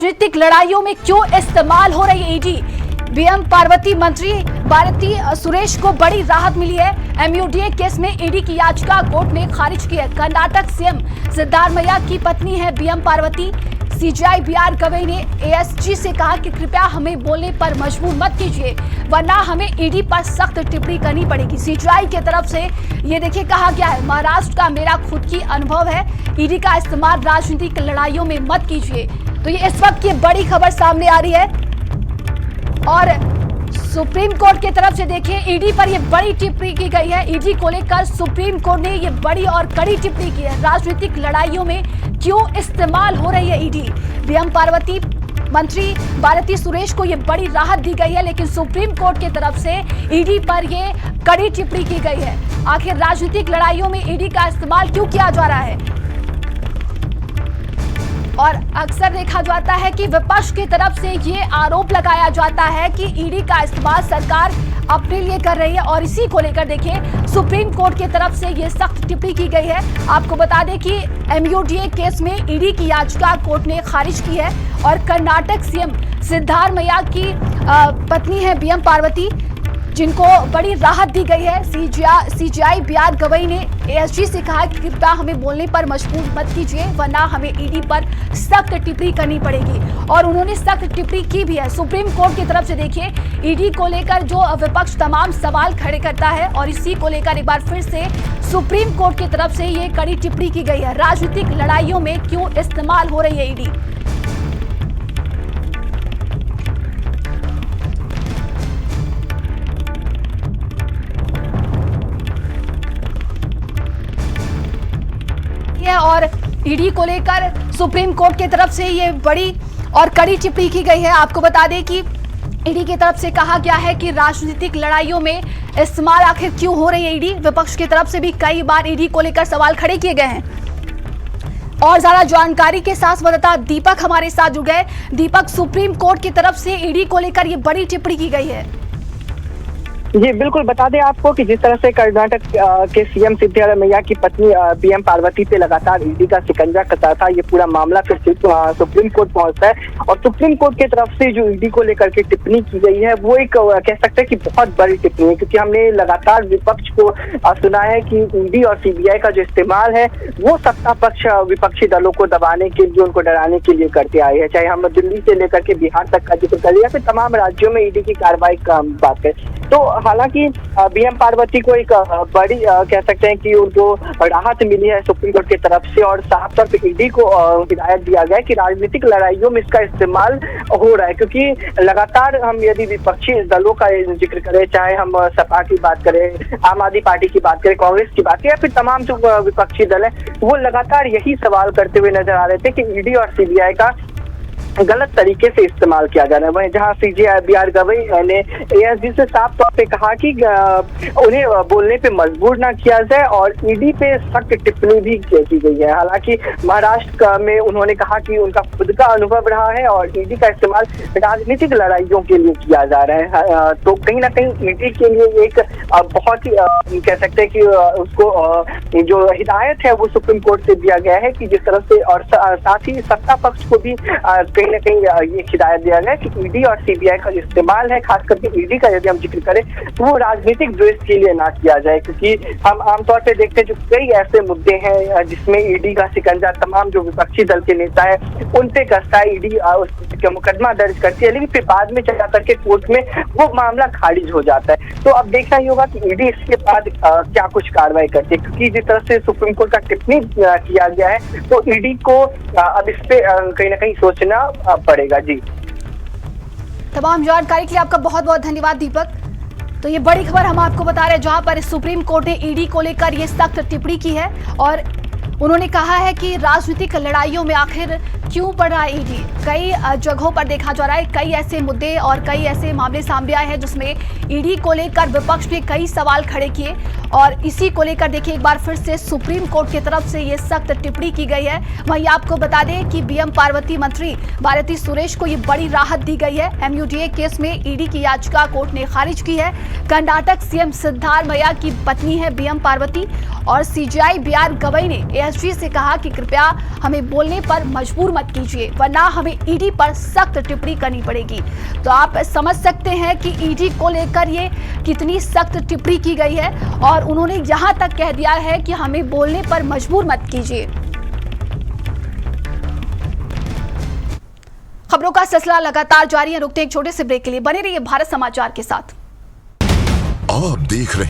राजनीतिक लड़ाइयों में क्यों इस्तेमाल हो रही ईडी। बीएम पार्वती मंत्री भारती सुरेश को बड़ी राहत मिली है। एमयूडीए केस में ईडी की याचिका कोर्ट ने खारिज की है। कर्नाटक सीएम सिद्धारमैया की पत्नी है BM Parvati. CJI BR Gavai ने एएसजी से कहा कि कृपया हमें बोलने पर मजबूर मत कीजिए, वरना हमें ईडी पर सख्त टिप्पणी करनी पड़ेगी। सीजीआई की तरफ से ये देखिए कहा गया है, महाराष्ट्र का मेरा खुद की अनुभव है, ईडी का इस्तेमाल राजनीतिक लड़ाइयों में मत कीजिए। तो ये इस वक्त की बड़ी खबर सामने आ रही है और सुप्रीम कोर्ट की तरफ से देखिए ईडी पर ये बड़ी टिप्पणी की गई है। ईडी को लेकर सुप्रीम कोर्ट ने ये बड़ी और कड़ी टिप्पणी की है। राजनीतिक लड़ाइयों में क्यों इस्तेमाल हो रही है ईडी। बीएम पार्वती मंत्री भारती सुरेश को ये बड़ी राहत दी गई है, लेकिन सुप्रीम कोर्ट की तरफ से ईडी पर ये कड़ी टिप्पणी की गई है। आखिर राजनीतिक लड़ाइयों में ईडी का इस्तेमाल क्यों किया जा रहा है। और अक्सर देखा जाता है कि विपक्ष की तरफ से ये आरोप लगाया जाता है कि ईडी का इस्तेमाल सरकार अपने लिए कर रही है, और इसी को लेकर देखिए सुप्रीम कोर्ट की तरफ से ये सख्त टिप्पणी की गई है। आपको बता दें कि एमयूडीए केस में ईडी की याचिका कोर्ट ने खारिज की है और कर्नाटक सीएम सिद्धारमैया की पत्नी है बीएम पार्वती, जिनको बड़ी राहत दी गई है। सीजीआई बीआर गवई ने एएसजी से कहा कि कृपया हमें बोलने पर मजबूर मत कीजिए, वरना हमें ईडी पर सख्त टिप्पणी करनी पड़ेगी, और उन्होंने सख्त टिप्पणी की भी है। सुप्रीम कोर्ट की तरफ से देखिए ईडी को लेकर जो विपक्ष तमाम सवाल खड़े करता है, और इसी को लेकर एक बार फिर से सुप्रीम कोर्ट की तरफ से ये कड़ी टिप्पणी की गई है। राजनीतिक लड़ाइयों में क्यों इस्तेमाल हो रही है ईडी। और ईडी को लेकर सुप्रीम कोर्ट की तरफ से ये बड़ी और कड़ी टिप्पणी की गई है। आपको बता दें कि ईडी की तरफ से कहा गया है कि राजनीतिक लड़ाइयों में इस्तेमाल आखिर क्यों हो रही है ईडी। विपक्ष की तरफ से भी कई बार ईडी को लेकर सवाल खड़े किए गए हैं। और ज्यादा जानकारी के साथ संवाददाता दीपक हमारे साथ जुड़ गए। दीपक, सुप्रीम कोर्ट की तरफ से ईडी को लेकर ये बड़ी टिप्पणी की गई है। जी बिल्कुल, बता दें आपको कि जिस तरह से कर्नाटक के सीएम सिद्धारमैया की पत्नी बीएम पार्वती पे लगातार ईडी का शिकंजा कसा था, ये पूरा मामला फिर सुप्रीम कोर्ट पहुंचता है, और सुप्रीम कोर्ट की तरफ से जो ईडी को लेकर के टिप्पणी की गई है वो एक कह सकते हैं कि बहुत बड़ी टिप्पणी है, क्योंकि हमने लगातार विपक्ष को सुना है कि ईडी और सीबीआई का जो इस्तेमाल है वो सत्ता पक्ष विपक्षी दलों को दबाने के लिए, उनको डराने के लिए करते आए हैं। चाहे हम दिल्ली से लेकर के बिहार तक का जिक्र करें या फिर तमाम राज्यों में ईडी की कार्रवाई का बात है। तो हालांकि बीएम पार्वती को एक बड़ी कह सकते हैं कि उनको राहत मिली है सुप्रीम कोर्ट की तरफ से, और साफ तौर पर ईडी को हिदायत दिया गया है कि राजनीतिक लड़ाइयों में इसका इस्तेमाल हो रहा है, क्योंकि लगातार हम यदि विपक्षी दलों का जिक्र करें, चाहे हम सपा की बात करें, आम आदमी पार्टी की बात करें, कांग्रेस की बात करें, या फिर तमाम जो विपक्षी दल है वो लगातार यही सवाल करते हुए नजर आ रहे थे कि ईडी और सीबीआई का गलत तरीके से इस्तेमाल किया जा रहा है। वहीं जहां सीजीआई बीआर गवई ने एएसजी से साफ तौर पे कहा कि उन्हें बोलने पे मजबूर ना किया जाए, और ईडी पे सख्त टिप्पणी भी की गई है। हालांकि महाराष्ट्र में उन्होंने कहा कि उनका खुद का अनुभव रहा है और ईडी का इस्तेमाल राजनीतिक लड़ाइयों के लिए किया जा रहा है। तो कहीं ना कहीं ईडी के लिए एक बहुत ही कह सकते हैं कि उसको जो हिदायत है वो सुप्रीम कोर्ट से दिया गया है कि जिस तरह से, और साथ ही सत्ता पक्ष को भी कहीं ना कहीं ये हिदायत दिया गया है कि ईडी और सीबीआई का इस्तेमाल है, खास करके ईडी का यदि हम जिक्र करें तो वो राजनीतिक द्वेष के लिए ना किया जाए, क्योंकि हम आमतौर पे देखते हैं जो कई ऐसे मुद्दे हैं जिसमें ईडी का शिकंजा तमाम जो विपक्षी दल के नेता है उन पे कसता है, ईडी मुकदमा दर्ज करती है, लेकिन फिर बाद में चला करके कोर्ट में वो मामला खारिज हो जाता है। तो अब देखना ही होगा कि ईडी इसके बाद क्या कुछ कार्रवाई करती है, क्योंकि जिस तरह से सुप्रीम कोर्ट का टिप्पणी किया गया है तो ईडी को अब इस पे कहीं ना कहीं सोचना पड़ेगा। जी, तमाम जानकारी के लिए आपका बहुत बहुत धन्यवाद दीपक। तो ये बड़ी खबर हम आपको बता रहे हैं, जहां पर सुप्रीम कोर्ट ने ईडी को लेकर ये सख्त टिप्पणी की है, और उन्होंने कहा है कि राजनीतिक लड़ाइयों में आखिर क्यों पड़ रहा है ईडी। कई जगहों पर देखा जा रहा है, कई ऐसे मुद्दे और कई ऐसे मामले सामने आए हैं जिसमें ईडी को लेकर विपक्ष ने कई सवाल खड़े किए, और इसी को लेकर देखिए एक बार फिर से सुप्रीम कोर्ट की तरफ से ये सख्त टिप्पणी की गई है। वहीं आपको बता दें कि बीएम पार्वती मंत्री भारती सुरेश को ये बड़ी राहत दी गई है। एमयूडीए केस में ईडी की याचिका कोर्ट ने खारिज की है। कर्नाटक सीएम सिद्धारमैया की पत्नी है बीएम पार्वती, और सीजीआई बीआर गवई ने एसपी से कहा कि कृपया हमें बोलने पर मजबूर मत कीजिए, वरना हमें ईडी पर सख्त टिप्पणी करनी पड़ेगी। तो आप समझ सकते हैं कि ईडी को लेकर ये कितनी सख्त टिप्पणी की गई है और उन्होंने यहां तक कह दिया है कि हमें बोलने पर मजबूर मत कीजिए। खबरों का सिलसिला लगातार जारी है। रुकते एक छोटे से ब्रेक के लिए, बने रहिए भारत समाचार के साथ। आप देख रहे